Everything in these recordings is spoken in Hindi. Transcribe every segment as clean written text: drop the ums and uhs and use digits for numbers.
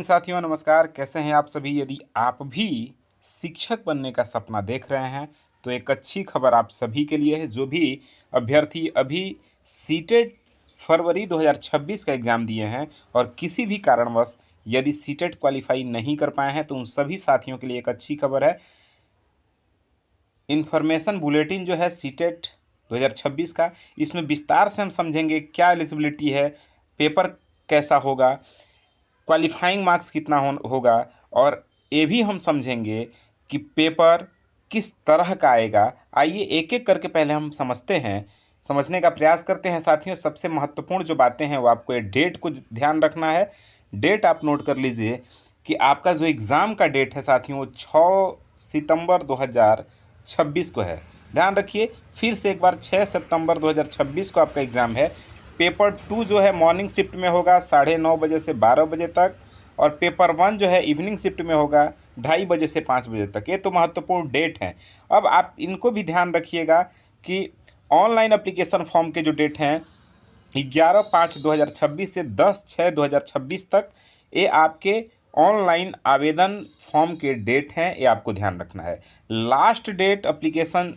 साथियों नमस्कार, कैसे हैं आप सभी। यदि आप भी शिक्षक बनने का सपना देख रहे हैं तो एक अच्छी खबर आप सभी के लिए है। जो भी अभ्यर्थी अभी सीटेट फरवरी 2026 का एग्ज़ाम दिए हैं और किसी भी कारणवश यदि सीटेट क्वालिफाई नहीं कर पाए हैं तो उन सभी साथियों के लिए एक अच्छी खबर है। इन्फॉर्मेशन बुलेटिन जो है सीटेट 2026 का, इसमें विस्तार से हम समझेंगे क्या एलिजिबिलिटी है, पेपर कैसा होगा, क्वालिफाइंग मार्क्स कितना होगा, और ये भी हम समझेंगे कि पेपर किस तरह का आएगा। आइए एक एक करके पहले हम समझने का प्रयास करते हैं। साथियों, सबसे महत्वपूर्ण जो बातें हैं वो आपको ये डेट को ध्यान रखना है। डेट आप नोट कर लीजिए कि आपका जो एग्ज़ाम का डेट है साथियों वो 6 सितंबर 2026 को है। ध्यान रखिए, फिर से एक बार 6 सितंबर 2026 को आपका एग्ज़ाम है। पेपर 2 जो है मॉर्निंग शिफ्ट में होगा 9:30 बजे से 12 बजे तक, और पेपर 1 जो है इवनिंग शिफ्ट में होगा 2:30 बजे से 5 बजे तक। ये तो महत्वपूर्ण डेट हैं। अब आप इनको भी ध्यान रखिएगा कि ऑनलाइन एप्लीकेशन फॉर्म के जो डेट हैं 11/5/2026 से 10/6/2026 तक, ये आपके ऑनलाइन आवेदन फॉर्म के डेट हैं, ये आपको ध्यान रखना है। लास्ट डेट एप्लीकेशन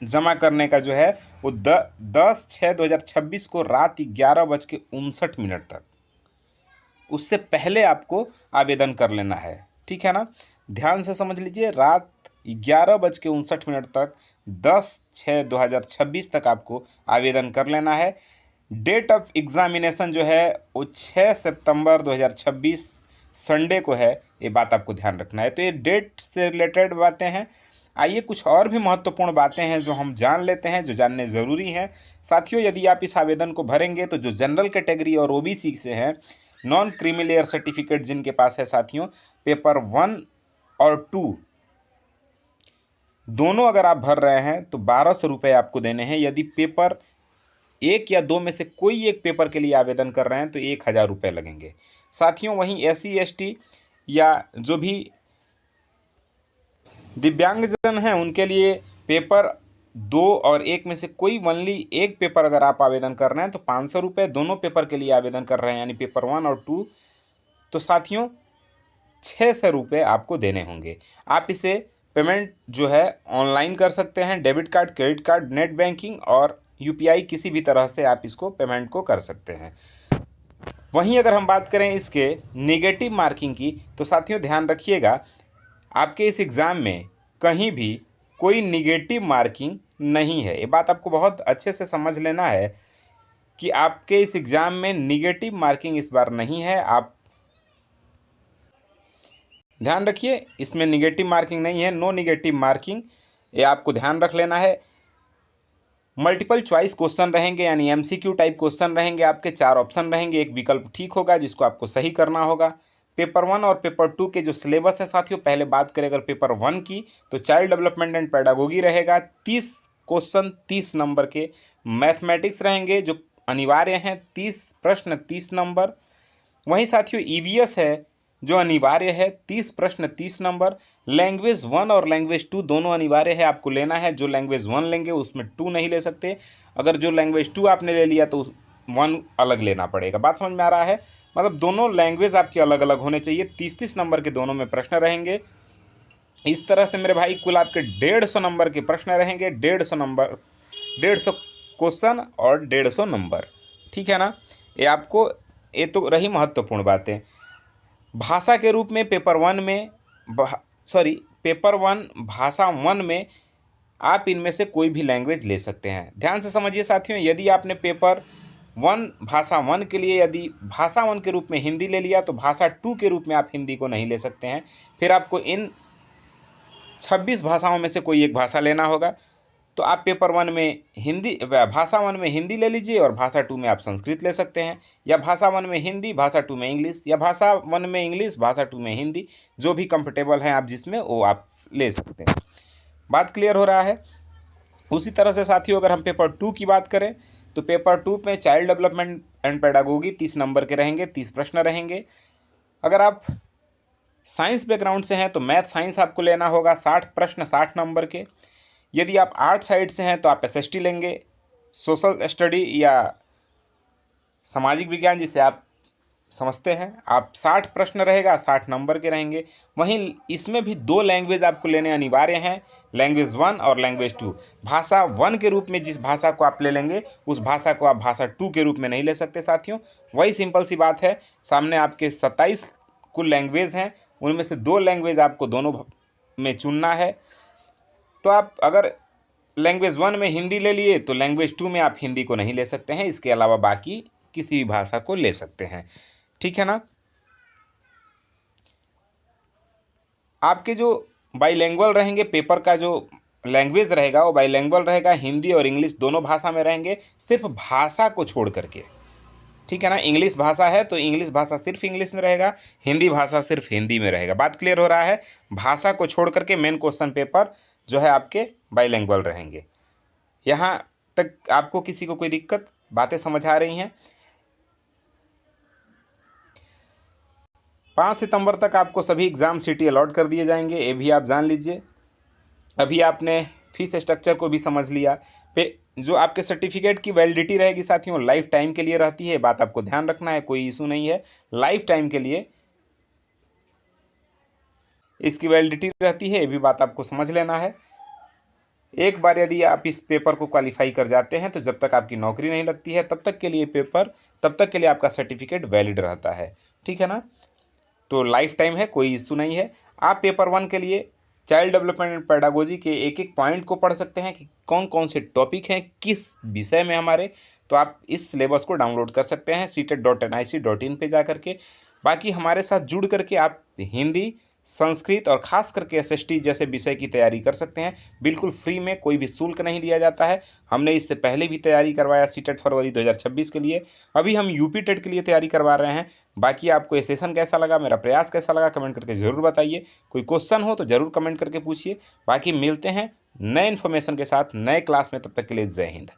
जमा करने का जो है वो 10/6/2026 को रात 11:59 तक, उससे पहले आपको आवेदन कर लेना है। ठीक है ना, ध्यान से समझ लीजिए। रात 11:59 तक 10/6/2026 तक आपको आवेदन कर लेना है। डेट ऑफ एग्जामिनेशन जो है वो 6 सितंबर 2026 संडे को है। ये बात आपको ध्यान रखना है। तो ये डेट से रिलेटेड बातें हैं। आइए कुछ और भी महत्वपूर्ण बातें हैं जो हम जान लेते हैं, जो जानने ज़रूरी हैं। साथियों, यदि आप इस आवेदन को भरेंगे तो जो जनरल कैटेगरी और ओबीसी से हैं, नॉन क्रीमी लेयर सर्टिफिकेट जिनके पास है साथियों, पेपर 1 और 2 दोनों अगर आप भर रहे हैं तो 1200 रुपये आपको देने हैं। यदि पेपर 1 या 2 में से कोई एक पेपर के लिए आवेदन कर रहे हैं तो 1000 रुपये लगेंगे साथियों। वहीं SC ST या जो भी दिव्यांगजन हैं उनके लिए पेपर 2 और 1 में से कोई ओनली एक पेपर अगर आप आवेदन कर रहे हैं तो 500 रुपये। दोनों पेपर के लिए आवेदन कर रहे हैं यानी पेपर 1 और 2 तो साथियों 600 रुपये आपको देने होंगे। आप इसे पेमेंट जो है ऑनलाइन कर सकते हैं, debit card, credit card, net banking और UPI, किसी भी तरह से आप इसको पेमेंट को कर सकते हैं। वहीं अगर हम बात करें इसके नेगेटिव मार्किंग की तो साथियों ध्यान रखिएगा, आपके इस एग्ज़ाम में कहीं भी कोई निगेटिव मार्किंग नहीं है। ये बात आपको बहुत अच्छे से समझ लेना है कि आपके इस एग्ज़ाम में निगेटिव मार्किंग इस बार नहीं है। आप ध्यान रखिए, इसमें निगेटिव मार्किंग नहीं है, नो निगेटिव मार्किंग, ये आपको ध्यान रख लेना है। मल्टीपल चॉइस क्वेश्चन रहेंगे यानी MCQ टाइप क्वेश्चन रहेंगे। आपके 4 ऑप्शन रहेंगे, एक विकल्प ठीक होगा जिसको आपको सही करना होगा। पेपर 1 और पेपर 2 के जो सिलेबस है साथियों, पहले बात करें अगर पेपर 1 की तो चाइल्ड डेवलपमेंट एंड पेडागोगी रहेगा। 30 क्वेश्चन 30 नंबर के। मैथमेटिक्स रहेंगे जो अनिवार्य हैं, 30 प्रश्न 30 नंबर। वहीं साथियों EVS है जो अनिवार्य है, 30 प्रश्न 30 नंबर। लैंग्वेज 1 और लैंग्वेज 2 दोनों अनिवार्य है, आपको लेना है। जो लैंग्वेज 1 लेंगे उसमें 2 नहीं ले सकते। अगर जो लैंग्वेज 2 आपने ले लिया तो 1 अलग लेना पड़ेगा। बात समझ में आ रहा है? मतलब दोनों लैंग्वेज आपकी अलग अलग होने चाहिए। 30-30 नंबर के दोनों में प्रश्न रहेंगे। इस तरह से मेरे भाई कुल आपके 150 नंबर के प्रश्न रहेंगे। 150 नंबर, 150 क्वेश्चन और 150 नंबर। ठीक है ना, ये तो रही महत्वपूर्ण बातें। भाषा के रूप में पेपर 1 में पेपर 1 भाषा 1 में आप इनमें से कोई भी लैंग्वेज ले सकते हैं। ध्यान से समझिए साथियों, यदि आपने पेपर 1 भाषा 1 के लिए यदि भाषा 1 के रूप में हिंदी ले लिया तो भाषा 2 के रूप में आप हिंदी को नहीं ले सकते हैं। फिर आपको इन 26 भाषाओं में से कोई एक भाषा लेना होगा। तो आप पेपर 1 में हिंदी, भाषा 1 में हिंदी ले लीजिए और भाषा 2 में आप संस्कृत ले सकते हैं, या भाषा 1 में हिंदी, भाषा 2 में इंग्लिश, या भाषा 1 में इंग्लिश, भाषा 2 में हिंदी। जो भी कंफर्टेबल हैं आप जिसमें, वो आप ले सकते हैं। बात क्लियर हो रहा है? उसी तरह से साथियों अगर हम पेपर 2 की बात करें तो पेपर 2 में child development and pedagogy 30 number के रहेंगे, 30 प्रश्न रहेंगे। अगर आप साइंस बैकग्राउंड से हैं तो मैथ साइंस आपको लेना होगा, 60 प्रश्न 60 नंबर के। यदि आप आर्ट साइड से हैं तो आप SST लेंगे, सोशल स्टडी या सामाजिक विज्ञान जिसे आप समझते हैं आप। 60 प्रश्न रहेगा, 60 नंबर के रहेंगे। वहीं इसमें भी 2 लैंग्वेज आपको लेने अनिवार्य हैं, लैंग्वेज 1 और लैंग्वेज 2। भाषा 1 के रूप में जिस भाषा को आप ले लेंगे उस भाषा को आप भाषा 2 के रूप में नहीं ले सकते साथियों। वही सिंपल सी बात है। सामने आपके 27 कुल लैंग्वेज हैं, उनमें से 2 लैंग्वेज आपको दोनों में चुनना है। तो आप अगर लैंग्वेज 1 में हिंदी ले लिए तो लैंग्वेज 2 में आप हिंदी को नहीं ले सकते हैं, इसके अलावा बाकी किसी भी भाषा को ले सकते हैं, ठीक है ना। आपके जो बाइलैंग्वेज रहेंगे, पेपर का जो लैंग्वेज रहेगा वो बाइलैंग्वेज रहेगा, हिंदी और इंग्लिश दोनों भाषा में रहेंगे, सिर्फ भाषा को छोड़ करके, ठीक है ना। इंग्लिश भाषा है तो इंग्लिश भाषा सिर्फ इंग्लिश में रहेगा, हिंदी भाषा सिर्फ हिंदी में रहेगा। बात क्लियर हो रहा है। भाषा को छोड़ करके मेन क्वेश्चन पेपर जो है आपके बाइलैंग्वेज रहेंगे। यहाँ तक आपको किसी को कोई दिक्कत, बातें समझ आ रही हैं। 5 सितंबर तक आपको सभी एग्ज़ाम सिटी अलॉट कर दिए जाएंगे, ये भी आप जान लीजिए। अभी आपने फीस स्ट्रक्चर को भी समझ लिया। पे जो आपके सर्टिफिकेट की वैलिडिटी रहेगी साथियों, लाइफ टाइम के लिए रहती है, बात आपको ध्यान रखना है, कोई इशू नहीं है। लाइफ टाइम के लिए इसकी वैलिडिटी रहती है, ये भी बात आपको समझ लेना है। एक बार यदि आप इस पेपर को क्वालिफाई कर जाते हैं तो जब तक आपकी नौकरी नहीं लगती है तब तक के लिए तब तक के लिए आपका सर्टिफिकेट वैलिड रहता है, ठीक है ना। तो लाइफ टाइम है, कोई इशू नहीं है। आप पेपर 1 के लिए चाइल्ड डेवलपमेंट एंड पेडागोजी के एक एक पॉइंट को पढ़ सकते हैं कि कौन कौन से टॉपिक हैं किस विषय में हमारे। तो आप इस सिलेबस को डाउनलोड कर सकते हैं ctet.nic.in पे जा करके। बाकी हमारे साथ जुड़ करके आप हिंदी, संस्कृत और खास करके एसएसटी जैसे विषय की तैयारी कर सकते हैं, बिल्कुल फ्री में, कोई भी शुल्क नहीं दिया जाता है। हमने इससे पहले भी तैयारी करवाया सीटेट फरवरी 2026 के लिए, अभी हम यूपी टेट के लिए तैयारी करवा रहे हैं। बाकी आपको ये सेशन कैसा लगा, मेरा प्रयास कैसा लगा, कमेंट करके ज़रूर बताइए। कोई क्वेश्चन हो तो ज़रूर कमेंट करके पूछिए। बाकी मिलते हैं नए इन्फॉर्मेशन के साथ नए क्लास में, तब तक के लिए जय हिंद।